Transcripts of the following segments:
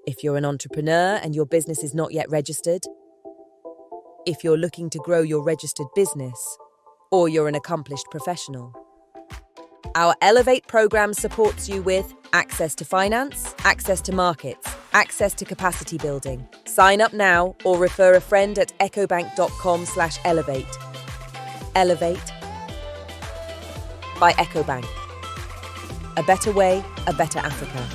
If you're an entrepreneur and your business is not yet registered, if you're looking to grow your registered business, or you're an accomplished professional. Our Elevate program supports you with access to finance, access to markets, access to capacity building. Sign up now or refer a friend at ecobank.com/elevate. Elevate by EcoBank. A better way, a better Africa.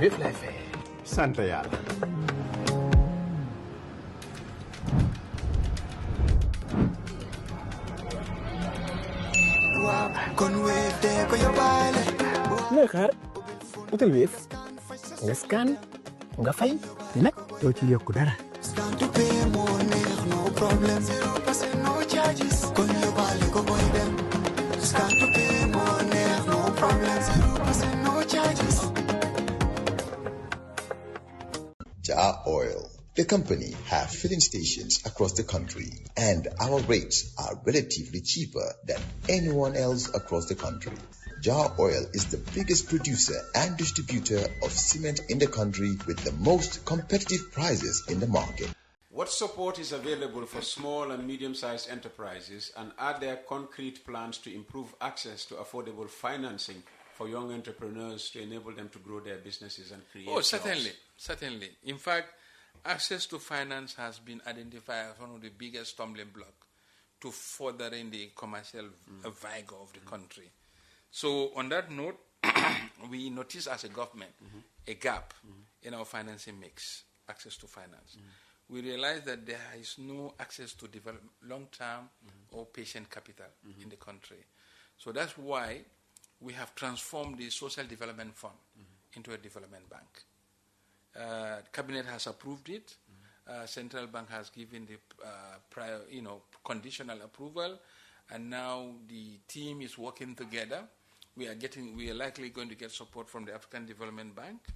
Yëpp lay fay. Sant Yàlla. looy xaar utal Wave nga scan nga fay te nag doo ci yokku dara. Jar Oil. The company have filling stations across the country, and our rates are relatively cheaper than anyone else across the country. Jar Oil is the biggest producer and distributor of cement in the country with the most competitive prices in the market. What support is available for small and medium-sized enterprises, and are there concrete plans to improve access to affordable financing for young entrepreneurs to enable them to grow their businesses and create jobs? Certainly. In fact, access to finance has been identified as one of the biggest stumbling blocks to furthering the commercial vigor of the country. So on that note, we notice as a government a gap in our financing mix, access to finance. We realize that there is no access to develop long-term or patient capital in the country. So that's why we have transformed the Social Development Fund into a development bank. Cabinet has approved it. Central Bank has given the prior, conditional approval, and now the team is working together. We are likely going to get support from the African Development Bank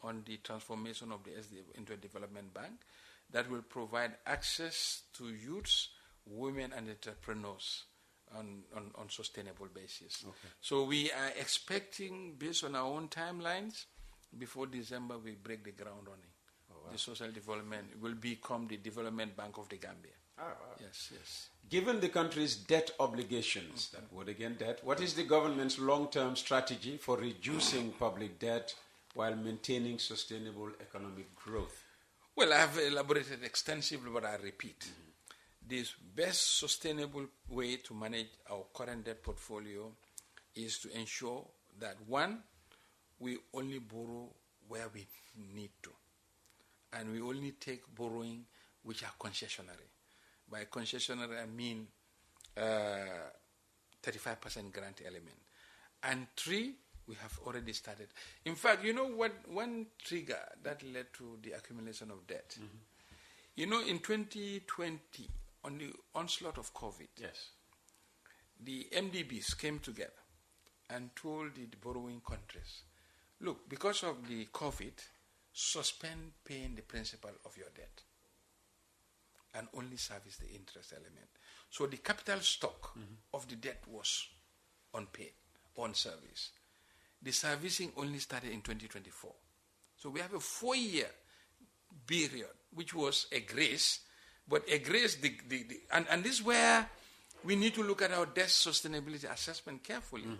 on the transformation of the SDF into a development bank that will provide access to youths, women, and entrepreneurs on sustainable basis. Okay. So we are expecting, based on our own timelines, before December we break the ground running. Oh, wow. The social development will become the development bank of the Gambia. Oh, wow. Yes. Given the country's debt obligations, that word again, debt, what is the government's long-term strategy for reducing public debt while maintaining sustainable economic growth? Well, I have elaborated extensively, but I repeat. The best sustainable way to manage our current debt portfolio is to ensure that, one, we only borrow where we need to. And we only take borrowing which are concessionary. By concessionary, I mean 35% grant element. And three, we have already started. In fact, you know what? One trigger that led to the accumulation of debt. In 2020, on the onslaught of COVID, yes, the MDBs came together and told the borrowing countries, look, because of the COVID, suspend paying the principal of your debt and only service the interest element. So the capital stock of the debt was unpaid, on service. The servicing only started in 2024. So we have a 4-year period, which was a grace, but a grace, and this is where we need to look at our debt sustainability assessment carefully,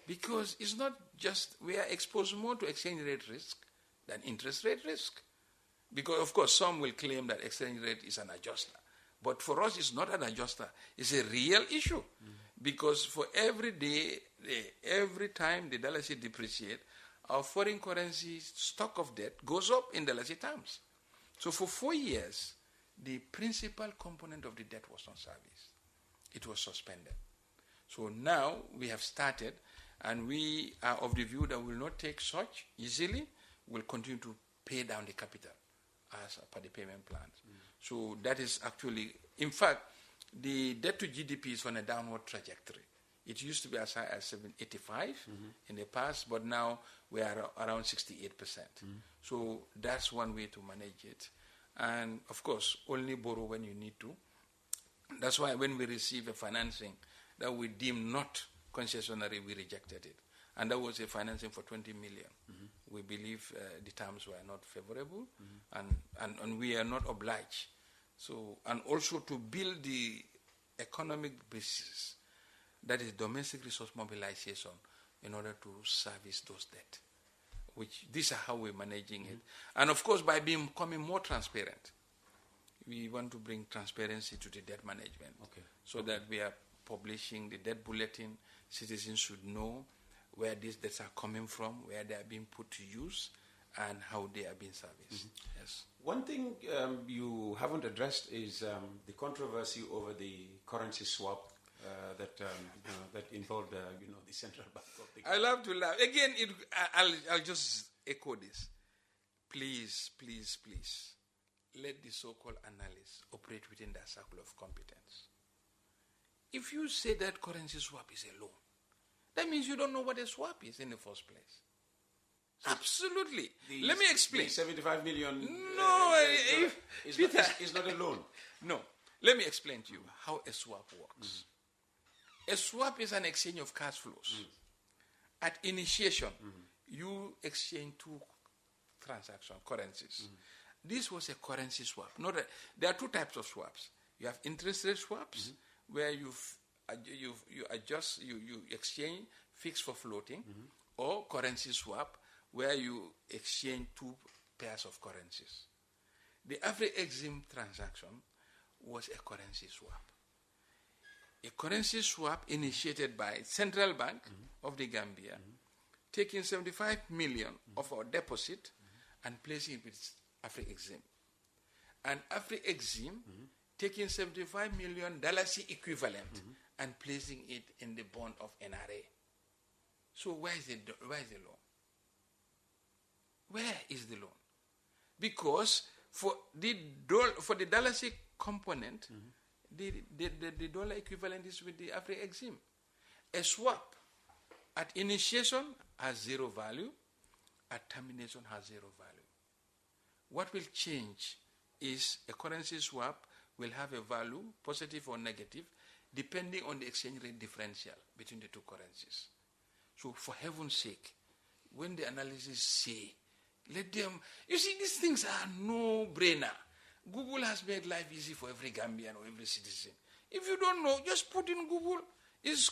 because it's not just, we are exposed more to exchange rate risk than interest rate risk. Because, of course, some will claim that exchange rate is an adjuster. But for us, it's not an adjuster. It's a real issue. Because for every day, every time the Dalasis depreciate, our foreign currency stock of debt goes up in Dalasis terms. So for 4 years, the principal component of the debt was not serviced. It was suspended. So now we have started, and we are of the view that we will not take such easily. We'll continue to pay down the capital as per the payment plans. So that is actually, in fact, the debt to GDP is on a downward trajectory. It used to be as high as 785 in the past, but now we are around 68%. So that's one way to manage it. And of course, only borrow when you need to. That's why when we receive a financing that we deem not concessionary, we rejected it. And that was a financing for 20 million. We believe the terms were not favorable, and we are not obliged. So, and also to build the economic basis, that is domestic resource mobilization, in order to service those debt. Which these are how we're managing it. And of course, by becoming more transparent, we want to bring transparency to the debt management. So that we are publishing the debt bulletin. Citizens should know where these debts are coming from, where they are being put to use, and how they are being serviced. Yes. One thing you haven't addressed is the controversy over the currency swap that involved, the central bank of the. I love to laugh. Again, I'll just echo this. Please, please, please, let the so-called analysts operate within their circle of competence. If you say that currency swap is a loan, that means you don't know what a swap is in the first place. So absolutely. Let me explain. The 75 million no, is not a loan. No. Let me explain to you how a swap works. A swap is an exchange of cash flows. At initiation, you exchange two currencies. This was a currency swap. There are two types of swaps. You have interest rate swaps, where you exchange fixed for floating, or currency swap, where you exchange two pairs of currencies. The Afri-Exim transaction was a currency swap. A currency swap initiated by Central Bank of the Gambia, taking 75 million of our deposit and placing it with Afri-Exim. And Afri-Exim taking 75 million Dalasis equivalent and placing it in the bond of NRA. So where is the loan? Where is the loan? Because for the Dalasis component, the dollar equivalent is with the Afri-Exim. A swap at initiation has zero value, at termination has zero value. What will change is a currency swap will have a value, positive or negative, depending on the exchange rate differential between the two currencies. So for heaven's sake, when the analysis say, let them, you see, these things are no-brainer. Google has made life easy for every Gambian or every citizen. If you don't know, just put in Google, is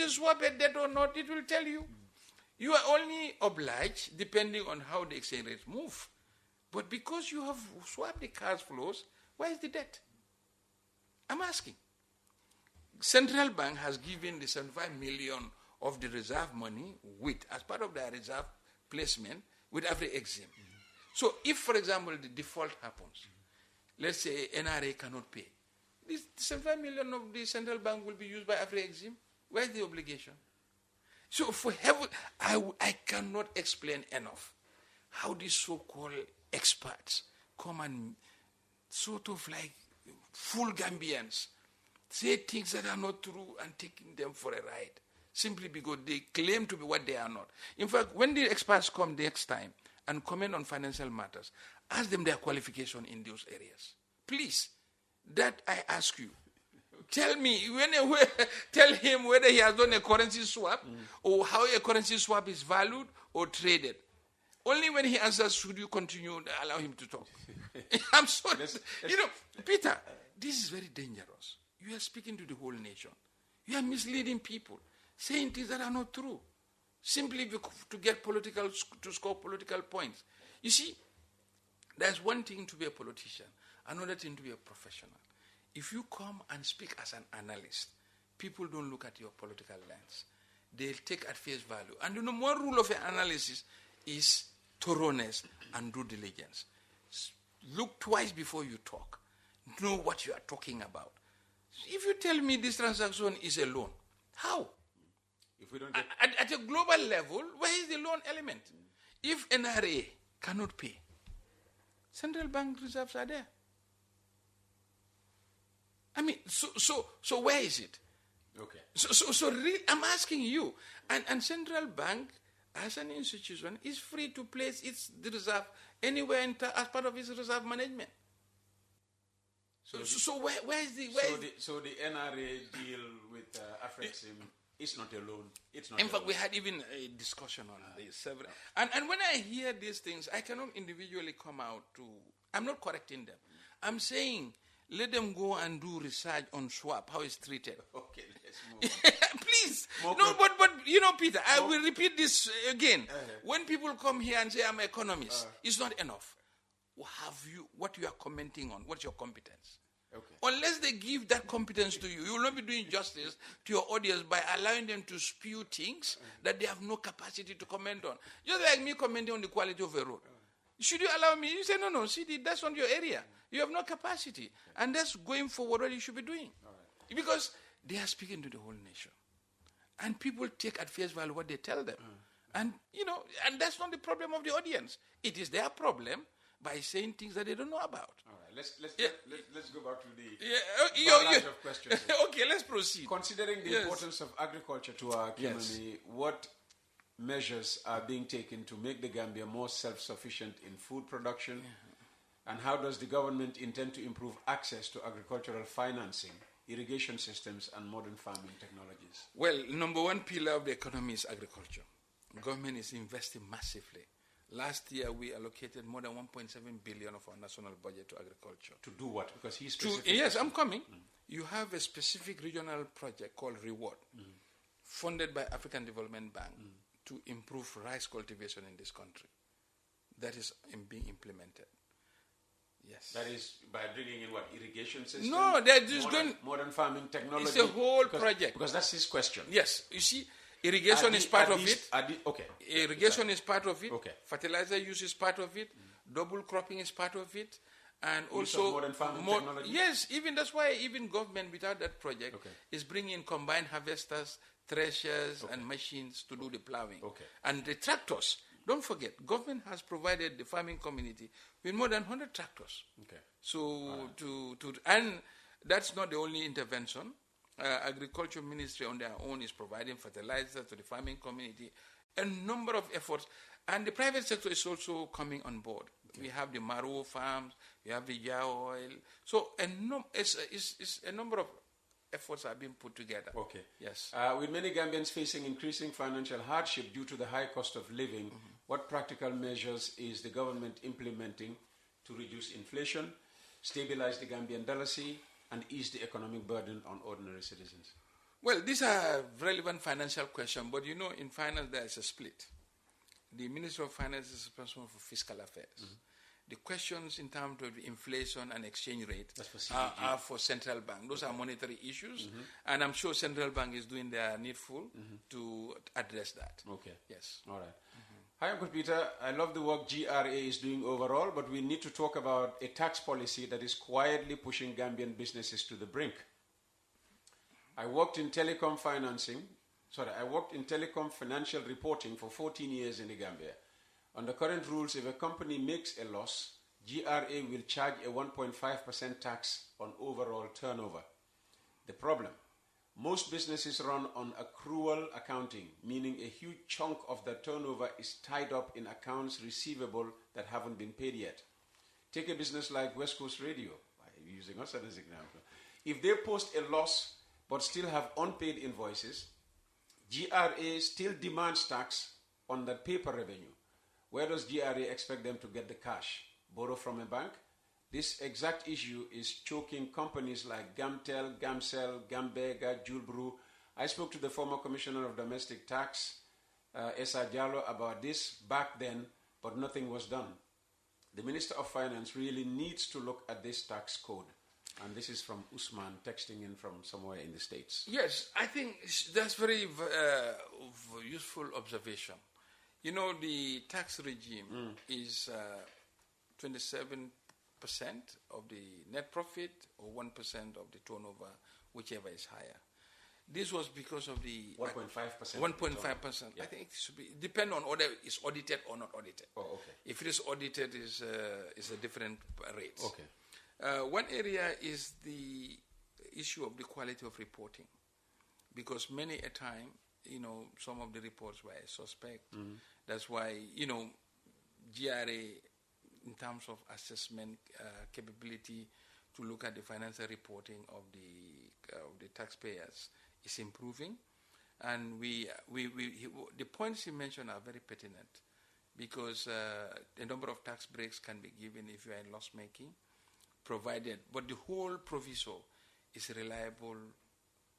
a swap a debt or not? It will tell you. You are only obliged depending on how the exchange rates move. But because you have swapped the cash flows, where is the debt? I'm asking. Central Bank has given the 75 million of the reserve money as part of their reserve placement with Afri-Exim. So if, for example, the default happens, let's say NRA cannot pay, this 75 million of the Central Bank will be used by Afri-Exim. Where's the obligation? So for heaven, I cannot explain enough how these so-called experts come and sort of like fool Gambians, say things that are not true and taking them for a ride, simply because they claim to be what they are not. In fact, when the experts come next time and comment on financial matters, ask them their qualification in those areas. Please, that I ask you. Tell me, tell him whether he has done a currency swap or how a currency swap is valued or traded. Only when he answers should you continue and allow him to talk. I'm sorry. Peter, this is very dangerous. You are speaking to the whole nation. You are misleading people, saying things that are not true, simply to get to score political points. You see, there's one thing to be a politician, another thing to be a professional. If you come and speak as an analyst, people don't look at your political lens. They'll take at face value. And one rule of analysis is thoroughness and due diligence. Look twice before you talk. Know what you are talking about. If you tell me this transaction is a loan, how? If we don't get at a global level, where is the loan element? If NRA cannot pay, central bank reserves are there. I mean, so where is it? Okay. So really, I'm asking you, and central bank as an institution is free to place the reserve anywhere as part of its reserve management. So where is the the NRA deal with Afrexim is not a loan. It's not. In fact, we had even a discussion on this several. And when I hear these things, I cannot individually come out to. I'm not correcting them. I'm saying let them go and do research on swap, how it's treated. Okay, let's move on. Please. But you know, Peter, I will repeat this again. When people come here and say I'm an economist, it's not enough. What you are commenting on? What's your competence? Okay. Unless they give that competence to you, you will not be doing justice to your audience by allowing them to spew things that they have no capacity to comment on. Just like me commenting on the quality of a road. Should you allow me? You say, no, Seedy, that's not your area. You have no capacity. And that's going forward what you should be doing. Right. Because they are speaking to the whole nation. And people take at face value what they tell them. And, and that's not the problem of the audience. It is their problem by saying things that they don't know about. All right, let's go back to the barrage of questions. Okay, let's proceed. Considering the importance of agriculture to our economy, what measures are being taken to make the Gambia more self-sufficient in food production? And how does the government intend to improve access to agricultural financing, irrigation systems, and modern farming technologies? Well, number one pillar of the economy is agriculture. Government is investing massively. Last year, we allocated more than 1.7 billion of our national budget to agriculture. To do what? Because he's specific. Yes, I'm coming. You have a specific regional project called Reward, funded by African Development Bank to improve rice cultivation in this country. That is being implemented. Yes. That is by bringing in what? Irrigation system? No, they're just modern farming technology. It's a whole project. Because that's his question. Yes. You see, irrigation is part of it. Okay. Irrigation is part of it. Okay. Fertilizer use is part of it. Double cropping is part of it. And use also of modern farming technology? Yes, that's why even government without that project is bringing combined harvesters, threshers, and machines to do the plowing. Okay. And the tractors. Don't forget, government has provided the farming community with more than 100 tractors. Okay. So and that's not the only intervention. Agriculture Ministry on their own is providing fertilizer to the farming community. A number of efforts, and the private sector is also coming on board. Okay. We have the Maro farms, we have the Yao oil. So it's a number of efforts are being put together. Okay. Yes. With many Gambians facing increasing financial hardship due to the high cost of living, what practical measures is the government implementing to reduce inflation, stabilize the Gambian Dalasis, and ease the economic burden on ordinary citizens? Well, these are relevant financial questions, but in finance there is a split. The Minister of Finance is responsible for fiscal affairs. The questions in terms of inflation and exchange rate are for central bank. Those are monetary issues, and I'm sure central bank is doing their needful to address that. Okay. Yes. All right. Hi, Uncle Peter. I love the work GRA is doing overall, but we need to talk about a tax policy that is quietly pushing Gambian businesses to the brink. I worked in telecom financial reporting for 14 years in the Gambia. Under current rules, if a company makes a loss, GRA will charge a 1.5% tax on overall turnover. The problem: most businesses run on accrual accounting, meaning a huge chunk of the turnover is tied up in accounts receivable that haven't been paid yet. Take a business like West Coast Radio, using us as an example. If they post a loss but still have unpaid invoices, GRA still demands tax on that paper revenue. Where does GRA expect them to get the cash? Borrow from a bank? This exact issue is choking companies like Gamtel, Gamcel, Gambega, Julbrew. I spoke to the former Commissioner of Domestic Tax, Esa Diallo, about this back then, but nothing was done. The Minister of Finance really needs to look at this tax code. And this is from Usman, texting in from somewhere in the States. Yes, I think that's very useful observation. The tax regime is 27% of the net profit or 1% of the turnover, whichever is higher. This was because of the 1.5%. 1.5%. Yeah. I think it should be depend on whether it's audited or not audited. Oh, okay. If it is audited, is a different rate. Okay. One area is the issue of the quality of reporting. because many a time, some of the reports were suspect. That's why, GRA, in terms of assessment capability to look at the financial reporting of the taxpayers, is improving. And the points you mentioned are very pertinent, because a number of tax breaks can be given if you are in loss making, provided. But the whole proviso is reliable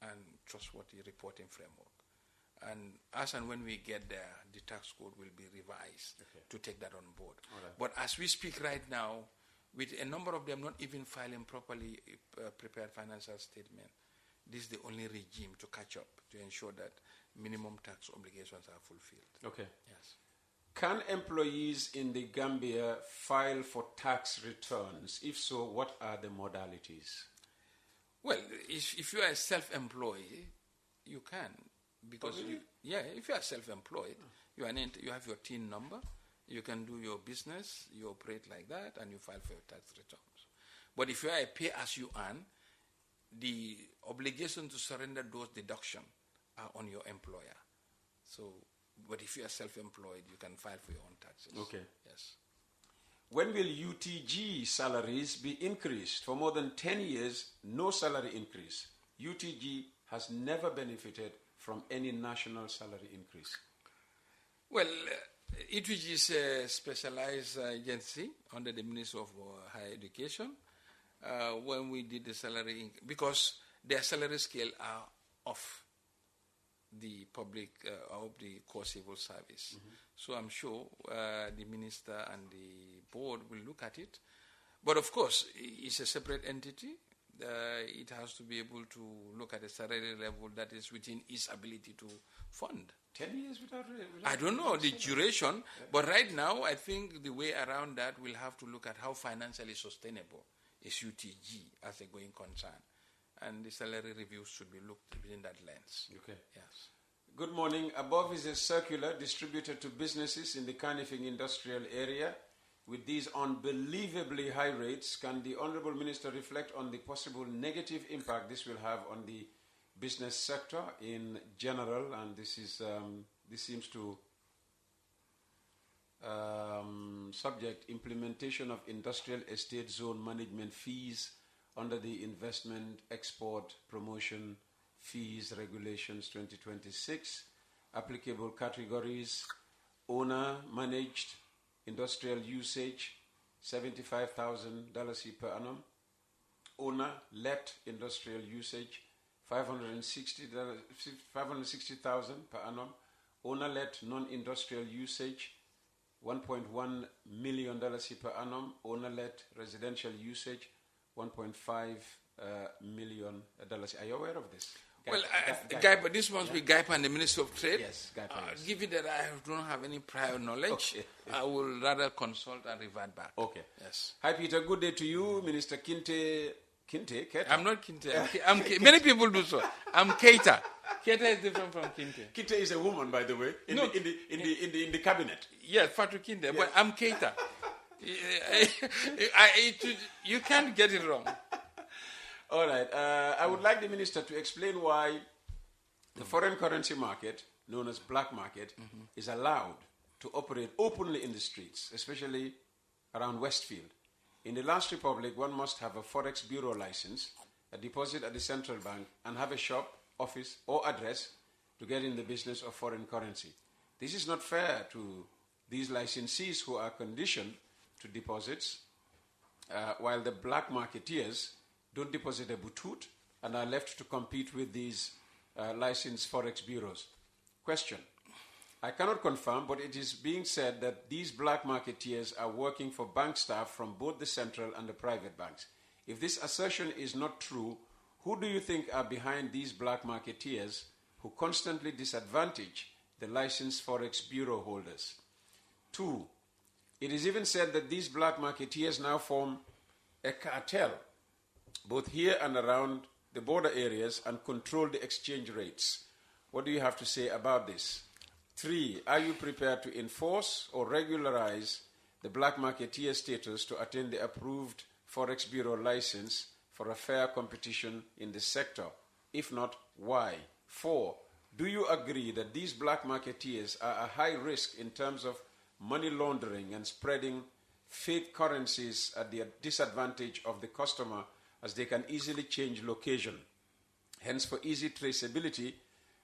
and trustworthy reporting framework. And as and when we get there, the tax code will be revised to take that on board. But as we speak right now, with a number of them not even filing properly prepared financial statement, this is the only regime to catch up to ensure that minimum tax obligations are fulfilled. Okay. Yes. Can employees in the Gambia file for tax returns? If so, what are the modalities? Well, if you are self-employed, you can. Because, if you are self-employed, you have your TIN number, you can do your business, you operate like that, and you file for your tax returns. But if you are a pay-as-you-earn, the obligation to surrender those deductions are on your employer. But if you are self-employed, you can file for your own taxes. Okay. Yes. When will UTG salaries be increased? For more than 10 years, no salary increase. UTG has never benefited from any national salary increase. Well, UTG is a specialized agency under the Ministry of Higher Education. When we did the salary, because their salary scale are off the public of the core civil service. So I'm sure the minister and the board will look at it. But of course, it's a separate entity. It has to be able to look at a salary level that is within its ability to fund. 10 years without I don't know the duration, but right now I think the way around that we'll have to look at how financially sustainable is UTG as a going concern. And the salary reviews should be looked within that lens. Okay. Yes. Good morning. Above is a circular distributed to businesses in the Carnifing industrial area. With these unbelievably high rates, can the Honourable Minister reflect on the possible negative impact this will have on the business sector in general? And this seems to subject implementation of industrial estate zone management fees under the Investment Export Promotion Fees Regulations 2026. Applicable categories: owner managed industrial usage, $75,000 per annum. Owner let industrial usage, $560,000 per annum. Owner let non-industrial usage, $1.1 million per annum. Owner let residential usage, $1.5 million. Are you aware of this? But this must be GAIPA and the Ministry of Trade. Yes, GAIPA. Given that I don't have any prior knowledge, I will rather consult and revert back. Okay. Yes. Hi, Peter. Good day to you, Minister Keita. I'm not Kinte. Many people do so. I'm Keita. Keita is different from Kinte. Keita is a woman, by the way, in the cabinet. Yes, Fatu Kinte. Yes. But I'm Keita. You can't get it wrong. All right. I would like the minister to explain why the foreign currency market, known as black market, is allowed to operate openly in the streets, especially around Westfield. In the last republic, one must have a forex bureau license, a deposit at the central bank, and have a shop, office, or address to get in the business of foreign currency. This is not fair to these licensees who are conditioned to deposits, while the black marketeers don't deposit a butut and are left to compete with these licensed forex bureaus. Question: I cannot confirm, but it is being said that these black marketeers are working for bank staff from both the central and the private banks. If this assertion is not true, who do you think are behind these black marketeers who constantly disadvantage the licensed forex bureau holders? 2. It is even said that these black marketeers now form a cartel, both here and around the border areas, and control the exchange rates. What do you have to say about this? 3. Are you prepared to enforce or regularize the black marketeer status to attain the approved Forex Bureau license for a fair competition in the sector? If not, why? 4, do you agree that these black marketeers are a high risk in terms of money laundering and spreading fake currencies at the disadvantage of the customer, as they can easily change location? Hence, for easy traceability,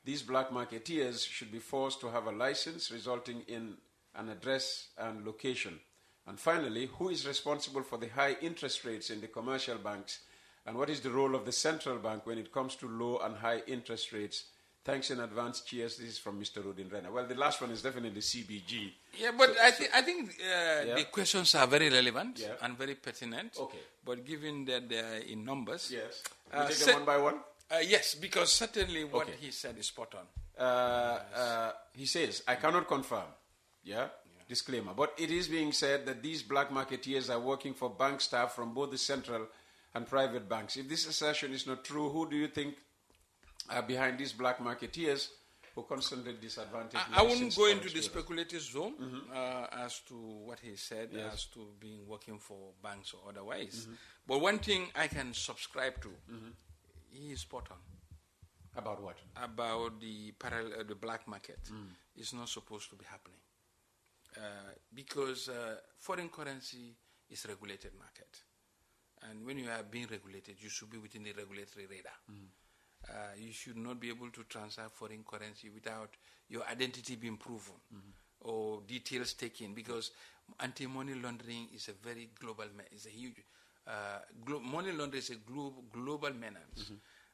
these black marketeers should be forced to have a license, resulting in an address and location. And finally, who is responsible for the high interest rates in the commercial banks, and what is the role of the central bank when it comes to low and high interest rates? Thanks in advance. Cheers. This is from Mr. Rudin Renner. Well, the last one is definitely CBG. Yeah, but I think the questions are very relevant and very pertinent. Okay. But given that they are in numbers... Yes. We take them one by one? Yes, because certainly what he said is spot on. He says, I cannot confirm. Disclaimer. But it is being said that these black marketeers are working for bank staff from both the central and private banks. If this assertion is not true, who do you think are behind these black marketeers who constantly disadvantage? I wouldn't go into the speculative zone as to what he said, as to being working for banks or otherwise. But one thing I can subscribe to, he is spot on. About what? About the black market. It's not supposed to be happening. Because foreign currency is a regulated market. And when you are being regulated, you should be within the regulatory radar. You should not be able to transact foreign currency without your identity being proven or details taken, because anti-money laundering is a very global, is a huge, money laundering is a global menace.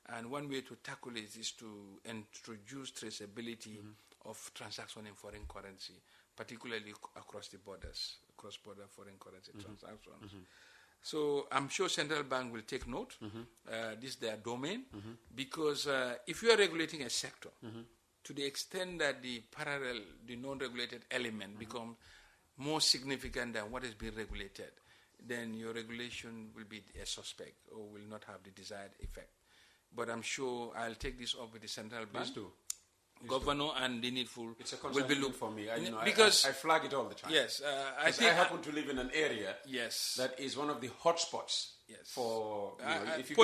And one way to tackle it is to introduce traceability of transaction in foreign currency, particularly across the borders, cross-border foreign currency transactions. So I'm sure central bank will take note. This is their domain, because if you are regulating a sector to the extent that the parallel, the non-regulated element becomes more significant than what is being regulated, then your regulation will be a suspect or will not have the desired effect. But I'm sure I'll take this up with the central bank. Please do. Governor and the needful will be looked for me. Because I flag it all the time. Yes, I happen to live in an area that is one of the hotspots for. If you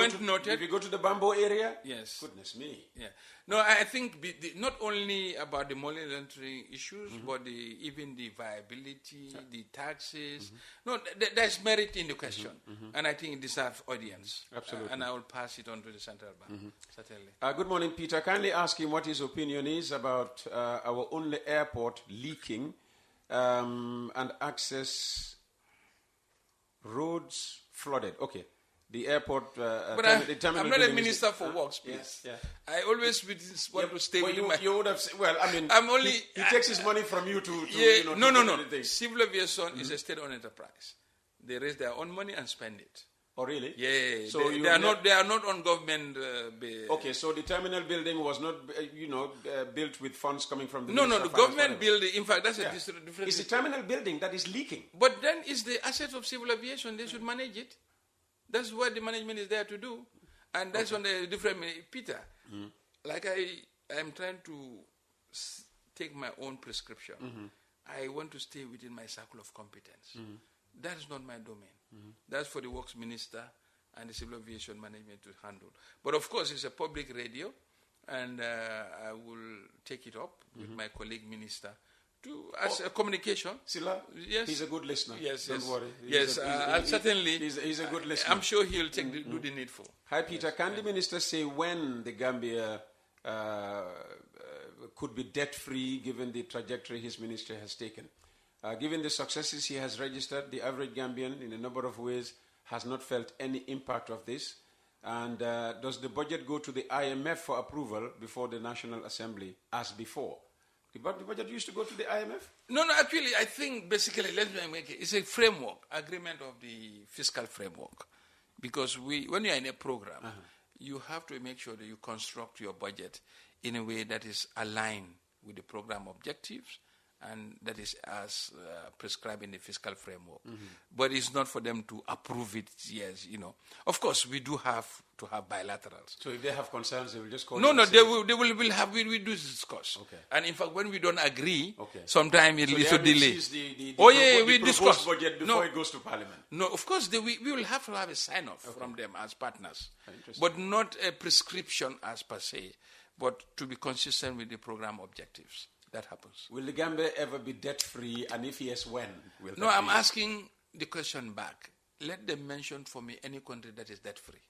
go to the Bambo area, goodness me. Yeah. No, I think not only about the money laundering issues, but even the viability, the taxes. No, there's merit in the question, and I think it deserves audience. Absolutely. And I will pass it on to the central bank. Certainly. Good morning, Peter. Kindly ask him what his opinion is about our only airport leaking and access roads flooded. Okay. The airport... but I'm not a minister for works, please. I always want to stay within my... You would have said, well, I mean, I'm only, he takes his money from you to No. Civil aviation is a state-owned enterprise. They raise their own money and spend it. Oh, really? Yeah. So they are not on government... okay, so the terminal building was not, built with funds coming from the... No, the government building, in fact, that's a different... It's the terminal building that is leaking. But then it's the asset of civil aviation. They should manage it. That's what the management is there to do. And that's on the different... Peter, like I am trying to take my own prescription. I want to stay within my circle of competence. That is not my domain. That's for the works minister and the civil aviation management to handle. But of course, it's a public radio, and I will take it up with my colleague minister as a communication. Sila? Yes. He's a good listener. Yes. Don't worry. Certainly. He's a good listener. I'm sure he'll do the needful. Hi, Peter. Can the minister say when the Gambia could be debt-free given the trajectory his ministry has taken? Given the successes he has registered, the average Gambian, in a number of ways, has not felt any impact of this. And does the budget go to the IMF for approval before the National Assembly, as before? The budget used to go to the IMF? No, actually, I think basically, let me make it. It's a framework, agreement of the fiscal framework. Because when you're in a program, you have to make sure that you construct your budget in a way that is aligned with the program objectives, and that is as prescribed in the fiscal framework. But it's not for them to approve it, Of course, we do have to have bilaterals. So if they have concerns, they will just call No, we do discuss. Okay. And in fact, when we don't agree, sometimes it leads to delay. We discuss budget before it goes to Parliament. No, of course, we will have to have a sign-off from them as partners. But not a prescription as per se. but to be consistent with the program objectives. That happens. Will the Gambia ever be debt-free, and if yes, when will No, that I'm be? asking the question back. Let them mention for me any country that is debt-free.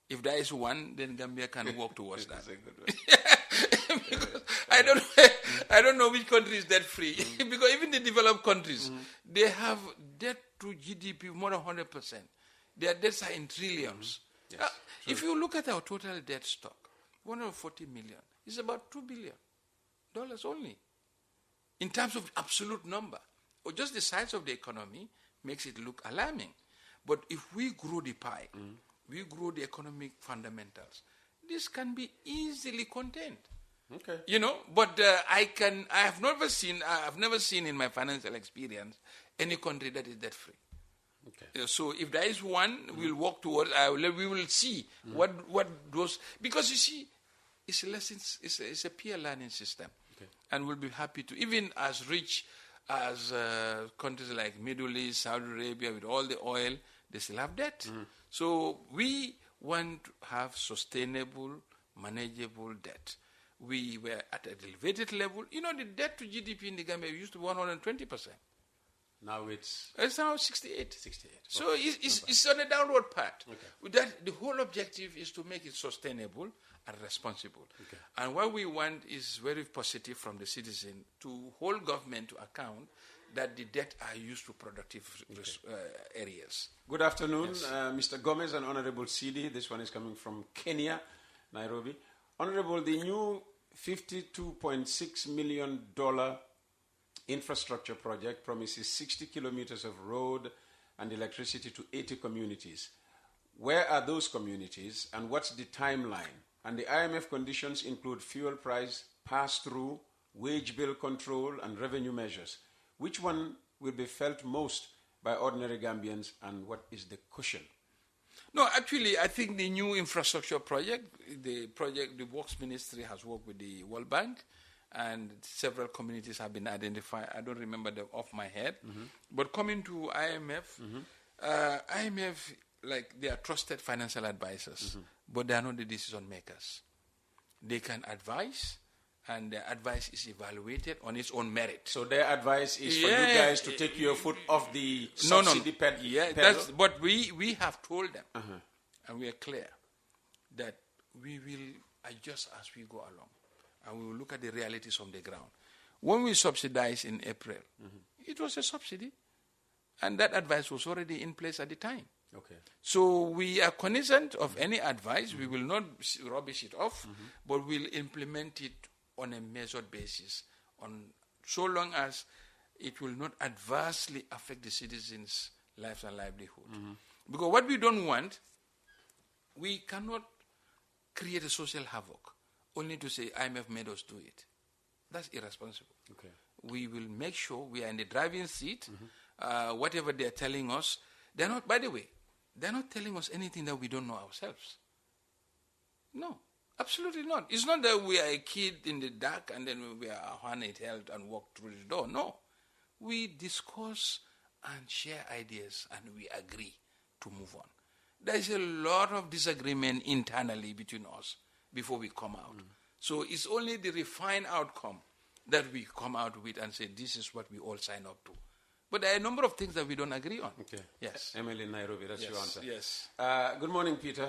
If there is one, then Gambia can work towards that. Because I don't know which country is debt-free. Because even the developed countries, they have debt to GDP more than 100%. Their debts are in trillions. Yes, if you look at our total debt stock, 140 million is about $2 billion only. In terms of absolute number, or just the size of the economy makes it look alarming. But if we grow the pie, we grow the economic fundamentals, this can be easily contained. Okay. You know, but I have never seen in my financial experience any country that is debt free. Okay. So if there is one, we'll work towards. We will see what those, because you see, it's a lesson. It's a peer learning system, and we'll be happy to, even as rich as countries like Middle East, Saudi Arabia, with all the oil, they still have debt. So we want to have sustainable, manageable debt. We were at an elevated level. You know, the debt to GDP in the Gambia used to be 120%. Now it's now 68. 68. So it's on a downward path. That the whole objective is to make it sustainable and responsible. And what we want is very positive from the citizen, to hold government to account that the debt are used to productive areas. Good afternoon, Mr. Gomez and Honorable Seedy. This one is coming from Kenya, Nairobi. Honorable, the new $52.6 million infrastructure project promises 60 kilometers of road and electricity to 80 communities. Where are those communities, and what's the timeline? And the IMF conditions include fuel price pass-through, wage bill control, and revenue measures. Which one will be felt most by ordinary Gambians, and what is the cushion? No, actually, I think the new infrastructure project, the Works Ministry has worked with the World Bank, and several communities have been identified. I don't remember them off my head. But coming to IMF, IMF, like, they are trusted financial advisors, but they are not the decision makers. They can advise, and their advice is evaluated on its own merit. So their advice is for you guys to take your foot off the subsidy pedal? But we have told them, and we are clear, that we will adjust as we go along, and we will look at the realities on the ground. When we subsidized in April, it was a subsidy, and that advice was already in place at the time. So we are cognizant of any advice. We will not rubbish it off, but we'll implement it on a measured basis, so long as it will not adversely affect the citizens' lives and livelihood. Because what we don't want, we cannot create a social havoc only to say IMF made us do it. That's irresponsible. We will make sure we are in the driving seat. Whatever they are telling us, they're not, by the way, they're not telling us anything that we don't know ourselves. No. Absolutely not. It's not that we are a kid in the dark and then we are hand held and walk through the door. No. We discuss and share ideas and we agree to move on. There is a lot of disagreement internally between us before we come out. So it's only the refined outcome that we come out with and say, this is what we all sign up to. But there are a number of things that we don't agree on. Yes. Emily in Nairobi, that's your answer. Yes. Good morning, Peter.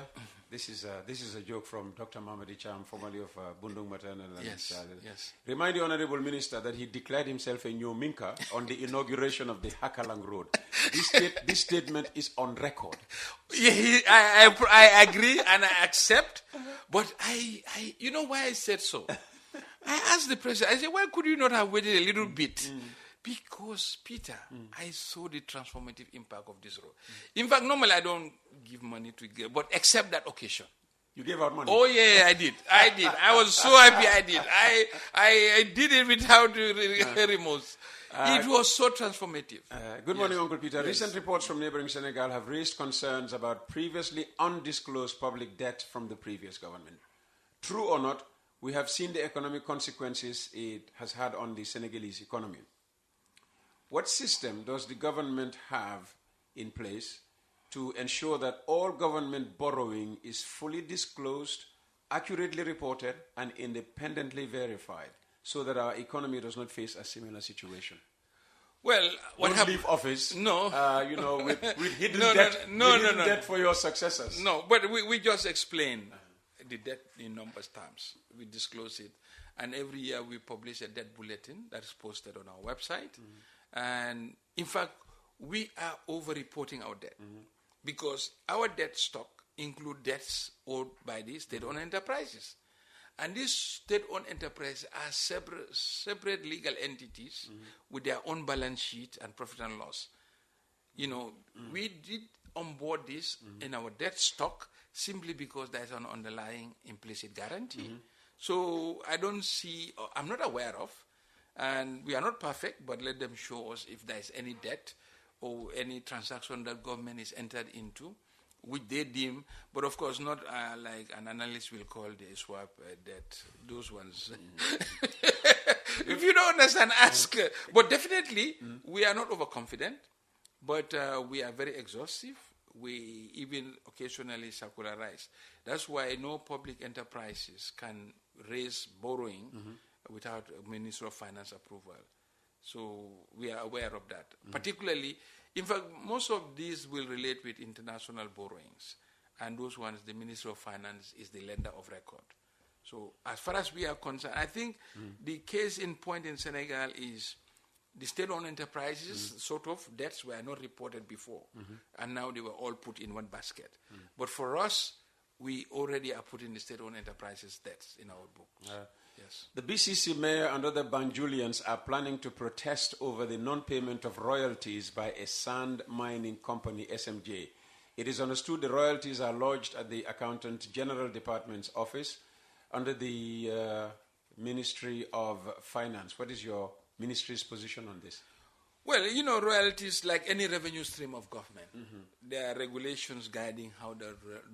This is a joke from Dr. Mamadi Cham, formerly of Bundung Maternal and Child. Remind the Honorable Minister that he declared himself a new Minka on the inauguration of the Hakalang Road. This statement is on record. Yeah, I agree and I accept, but I you know why I said so? I asked the president, I said, why could you not have waited a little bit? Because, Peter, I saw the transformative impact of this road. In fact, normally I don't give money to give, but except that occasion. You gave out money? Oh, yeah, I did. I was so happy I did. I did it without remorse. It was so transformative. Good morning, Uncle Peter. Recent reports from neighboring Senegal have raised concerns about previously undisclosed public debt from the previous government. True or not, we have seen the economic consequences it has had on the Senegalese economy. What system does the government have in place to ensure that all government borrowing is fully disclosed accurately reported and independently verified so that our economy does not face a similar situation? Well, what Don't happened? leave office, No. With hidden No, debt, no, with no, hidden no. debt for your successors. No, but we just explain the debt in numbers terms. We disclose it. And every year we publish a debt bulletin that is posted on our website. And in fact, we are over-reporting our debt because our debt stock include debts owed by the state-owned enterprises. And these state-owned enterprises are separate legal entities with their own balance sheet and profit and loss. We did onboard this in our debt stock simply because there's an underlying implicit guarantee. So I don't see, I'm not aware of, and we are not perfect, but let them show us if there's any debt or any transaction that government is entered into, which they deem, but of course not like an analyst will call the swap debt. Those ones. If you don't understand, ask. But definitely, we are not overconfident, but we are very exhaustive. We even occasionally circularize. That's why no public enterprises can raise borrowing without a Minister of Finance approval. So we are aware of that. Particularly, in fact, most of these will relate with international borrowings. And those ones, the Minister of Finance is the lender of record. So as far as we are concerned, I think the case in point in Senegal is the state-owned enterprises, sort of, debts were not reported before. And now they were all put in one basket. But for us, we already are putting the state-owned enterprises debts in our books. Yes. The BCC mayor and other Banjulians are planning to protest over the non-payment of royalties by a sand mining company, SMJ. It is understood the royalties are lodged at the Accountant General Department's office under the Ministry of Finance. What is your ministry's position on this? Well, royalties, like any revenue stream of government, there are regulations guiding how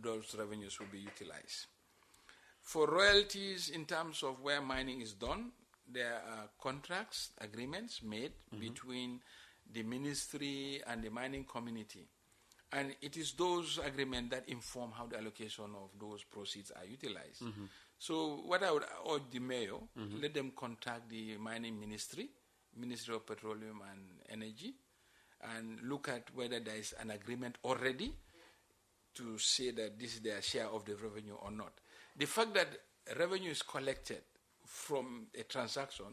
those revenues will be utilized. For royalties, in terms of where mining is done, there are contracts, agreements made between the ministry and the mining community. And it is those agreements that inform how the allocation of those proceeds are utilized. So what I would urge the mayor, let them contact the mining ministry, Ministry of Petroleum and Energy, and look at whether there is an agreement already to say that this is their share of the revenue or not. The fact that revenue is collected from a transaction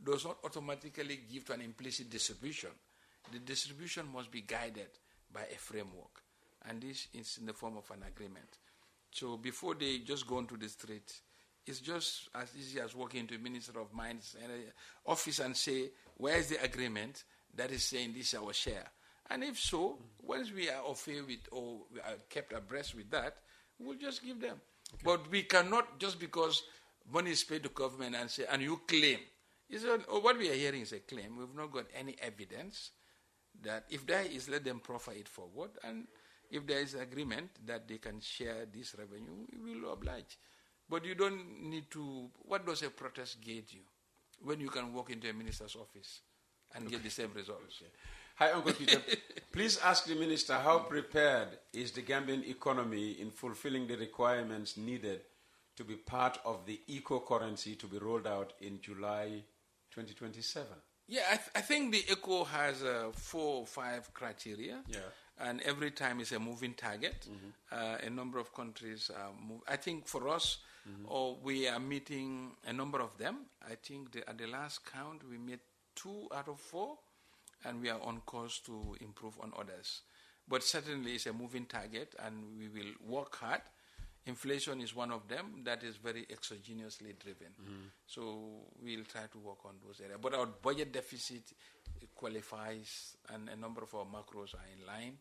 does not automatically give to an implicit distribution. The distribution must be guided by a framework, and this is in the form of an agreement. So before they just go onto the street, it's just as easy as walking into a Minister of Mines office and say, where is the agreement that is saying this is our share? And if so, once we are okay with or we are kept abreast with that, we'll just give them. Okay. But we cannot, just because money is paid to government and say, and you claim. What we are hearing is a claim. We've not got any evidence that if there is, let them proffer it forward. And if there is agreement that they can share this revenue, we will oblige. But you don't need to, what does a protest get you when you can walk into a minister's office and get the same results? Okay. Hi, Uncle Peter. Please ask the minister how prepared is the Gambian economy in fulfilling the requirements needed to be part of the eco-currency to be rolled out in July 2027? Yeah, I think the ECO has 4 or 5 criteria. Yeah. And every time is a moving target. A number of countries move. I think for us, we are meeting a number of them. I think at the last count, we met 2 out of 4, and we are on course to improve on others. But certainly it's a moving target, and we will work hard. Inflation is one of them that is very exogenously driven. So we'll try to work on those areas. But our budget deficit qualifies, and a number of our macros are in line.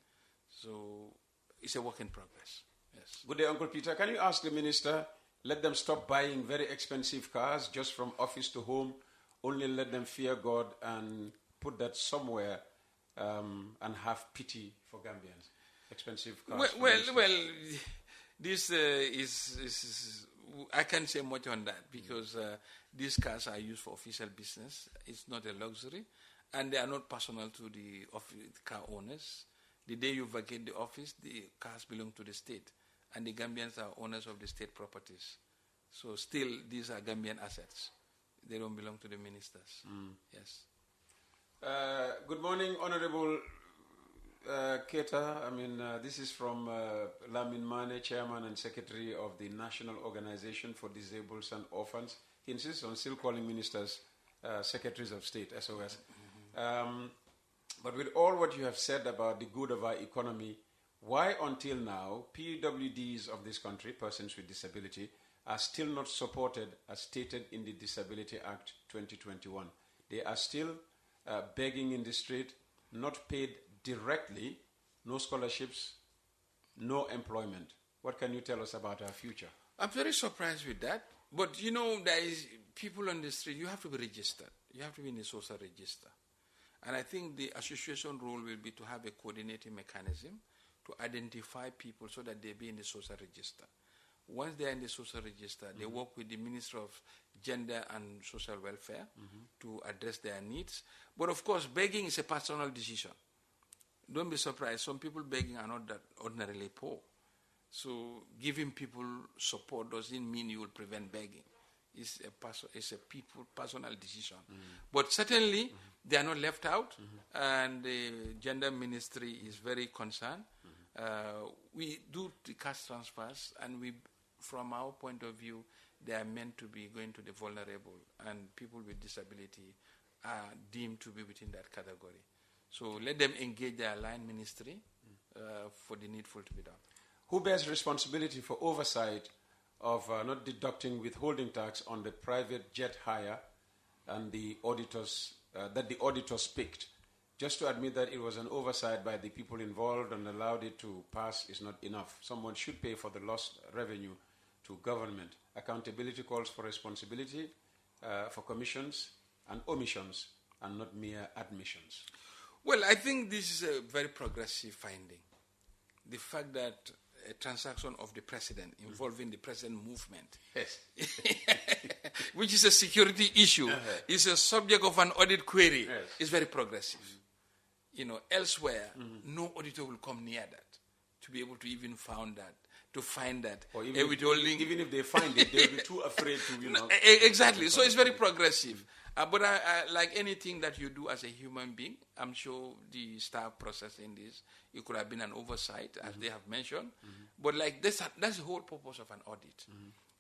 So it's a work in progress. Yes. Good day, Uncle Peter. Can you ask the minister, let them stop buying very expensive cars just from office to home, only let them fear God and put that somewhere and have pity for Gambians? Expensive cars. Well, this is I can't say much on that because these cars are used for official business. It's not a luxury, and they are not personal to the car owners. The day you vacate the office, the cars belong to the state, and the Gambians are owners of the state properties. So still, these are Gambian assets. They don't belong to the ministers. Yes. Good morning, Honorable Keita. This is from Lamin Mane, Chairman and Secretary of the National Organization for Disabled and Orphans. He insists on still calling ministers Secretaries of State, SOS. But with all what you have said about the good of our economy, why until now PWDs of this country, persons with disability, are still not supported as stated in the Disability Act 2021? They are still begging in the street, not paid directly, no scholarships, no employment. What can you tell us about our future? I'm very surprised with that. But there is people on the street, you have to be registered. You have to be in the social register. And I think the association role will be to have a coordinating mechanism to identify people so that they be in the social register. Once they are in the social register, they work with the Ministry of Gender and Social Welfare to address their needs. But of course, begging is a personal decision. Don't be surprised. Some people begging are not that ordinarily poor. So giving people support doesn't mean you will prevent begging. It's a personal decision. But certainly, they are not left out, and the Gender Ministry is very concerned. We do the cash transfers, and from our point of view, they are meant to be going to the vulnerable, and people with disability are deemed to be within that category. So let them engage their line ministry for the needful to be done. Who bears responsibility for oversight of not deducting withholding tax on the private jet hire and the auditors that the auditors picked? Just to admit that it was an oversight by the people involved and allowed it to pass is not enough. Someone should pay for the lost revenue to government. Accountability calls for responsibility for commissions and omissions and not mere admissions. Well, I think this is a very progressive finding. The fact that a transaction of the president involving the president movement, yes, which is a security issue, is a subject of an audit query, yes, is very progressive. Elsewhere, no auditor will come near that to be able to even find that. Or even if they find it, they'll be too afraid to, Exactly. So it's very progressive. But like anything that you do as a human being, I'm sure the staff processing this, it could have been an oversight, as they have mentioned. But that's the whole purpose of an audit.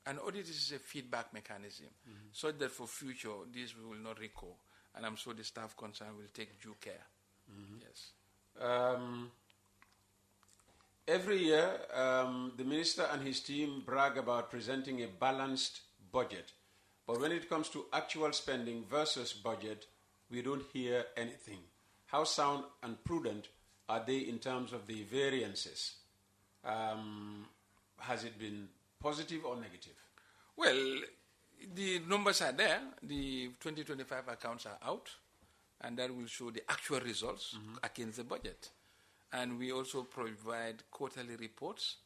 An audit is a feedback mechanism, so that for future, this will not recur. And I'm sure the staff concerned will take due care. Yes. Every year, the minister and his team brag about presenting a balanced budget. But when it comes to actual spending versus budget, we don't hear anything. How sound and prudent are they in terms of the variances? Has it been positive or negative? Well, the numbers are there. The 2025 accounts are out, and that will show the actual results against the budget. And we also provide quarterly reports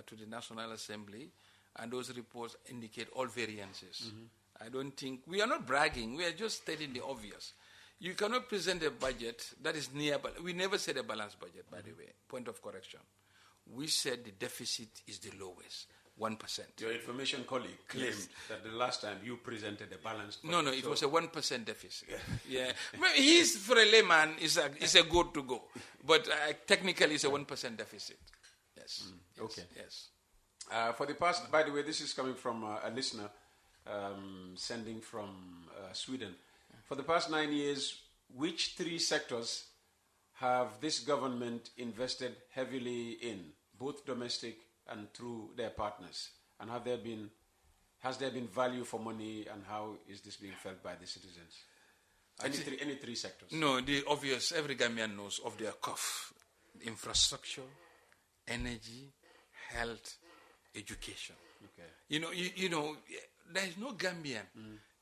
to the National Assembly, and those reports indicate all variances. I don't think, we are not bragging, we are just stating the obvious. You cannot present a budget that is near, but we never said a balanced budget, by the way, point of correction. We said the deficit is the lowest, 1%. Your information colleague claimed that the last time you presented a balanced budget. No, it was a 1% deficit. Yeah. Well, he's, for a layman, is a good to go. But technically it's a 1% deficit. Yes. Okay. Yes. For the past, by the way, this is coming from a listener sending from Sweden. For the past 9 years, which 3 sectors have this government invested heavily in, both domestic and through their partners? And has there been value for money, and how is this being felt by the citizens? Any three sectors? No, the obvious, every Gambian knows of their cough. Infrastructure, energy, health, education. Okay. There is no Gambian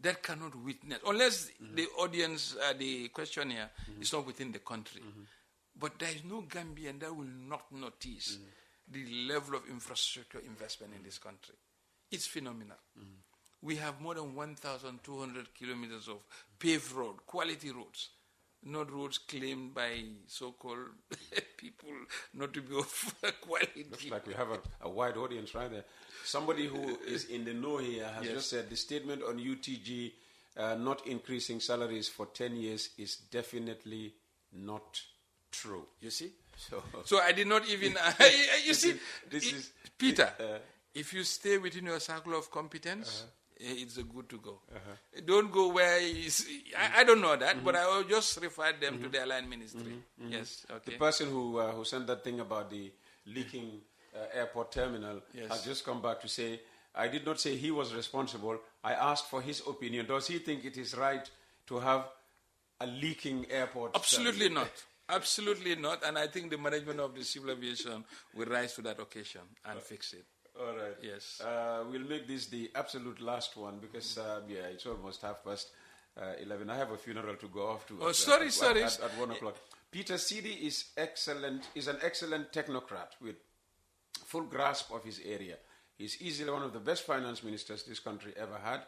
that cannot witness, unless the audience, the questionnaire is not within the country. But there is no Gambian that will not notice the level of infrastructure investment in this country. It's phenomenal. We have more than 1,200 kilometers of paved road, quality roads. not roads claimed by so-called people not to be of quality. Looks like we have a wide audience right there. Somebody who is in the know here has just said the statement on UTG not increasing salaries for 10 years is definitely not true. You see? So I did not even... you see, Peter, if you stay within your circle of competence, it's good to go. Don't go where I don't know that, but I will just refer them to the aligned ministry. Yes, okay. The person who sent that thing about the leaking airport terminal has just come back to say, I did not say he was responsible. I asked for his opinion. Does he think it is right to have a leaking airport? Absolutely not. Absolutely not. And I think the management of the civil aviation will rise to that occasion and fix it. All right. Yes. We'll make this the absolute last one because, it's almost 11:30. I have a funeral to go off to. Oh, sorry. At 1 o'clock. Peter Seedy is excellent. Is an excellent technocrat with full grasp of his area. He's easily one of the best finance ministers this country ever had.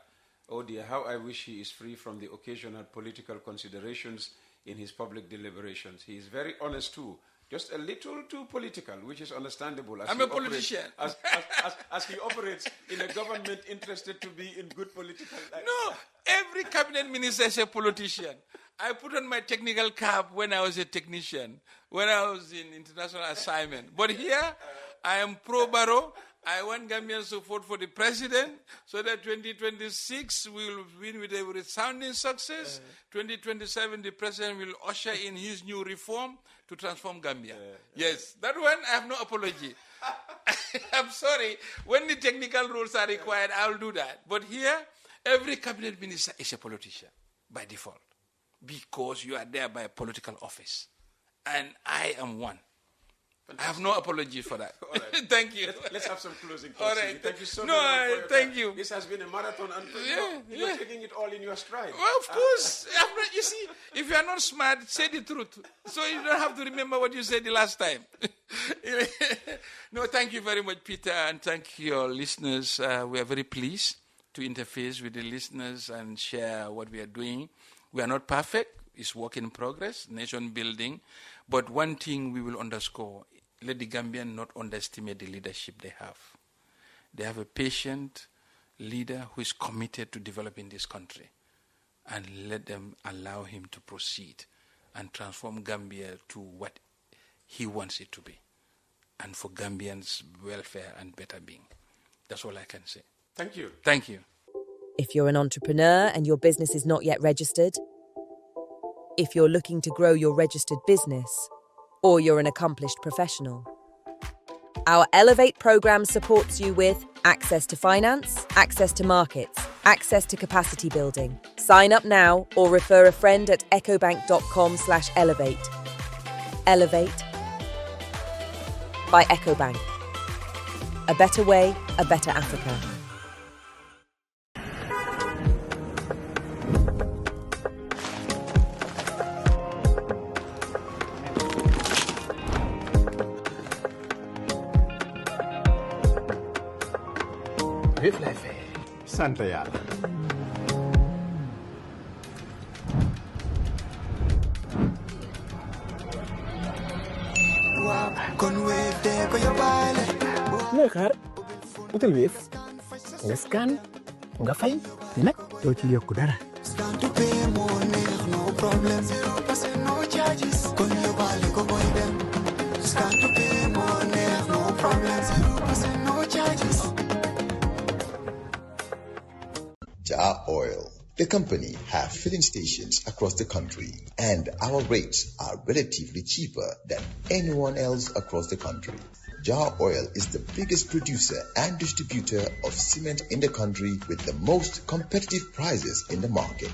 Oh dear, how I wish he is free from the occasional political considerations in his public deliberations. He is very honest too. Just a little too political, which is understandable. I'm a politician. As he operates in a government interested to be in good political life. No, every cabinet minister is a politician. I put on my technical cap when I was a technician, when I was in international assignment. But here, I am pro-Barrow. I want Gambians to vote for the president so that 2026 we will win with a resounding success. 2027, the president will usher in his new reform to transform Gambia. Yes, that one, I have no apology. I'm sorry. When the technical rules are required, I'll do that. But here, every cabinet minister is a politician by default because you are there by a political office. And I am one. I have no apology for that. All right. Thank you. Let's have some closing thoughts. All right. Thank you so much. No, thank you. This has been a marathon, and you're taking it all in your stride. Well, of course. You see, if you are not smart, say the truth. So you don't have to remember what you said the last time. No, thank you very much, Peter, and thank you, your listeners. We are very pleased to interface with the listeners and share what we are doing. We are not perfect. It's work in progress, nation building. But one thing we will underscore, let the Gambian not underestimate the leadership they have. They have a patient leader who is committed to developing this country. And let them allow him to proceed and transform Gambia to what he wants it to be. And for Gambians' welfare and better being. That's all I can say. Thank you. Thank you. If you're an entrepreneur and your business is not yet registered, if you're looking to grow your registered business, or you're an accomplished professional, our Elevate program supports you with access to finance, access to markets, access to capacity building. Sign up now or refer a friend at ecobank.com/elevate. Elevate by EcoBank. A better way, a better Africa. Wéef lay fay. Sant yàlla. looy xaar utal Wéef nga scan nga fay te nag doo ci yokku dara. Jar Oil, the company, have filling stations across the country, and our rates are relatively cheaper than anyone else across the country. Jar Oil is the biggest producer and distributor of cement in the country with the most competitive prices in the market.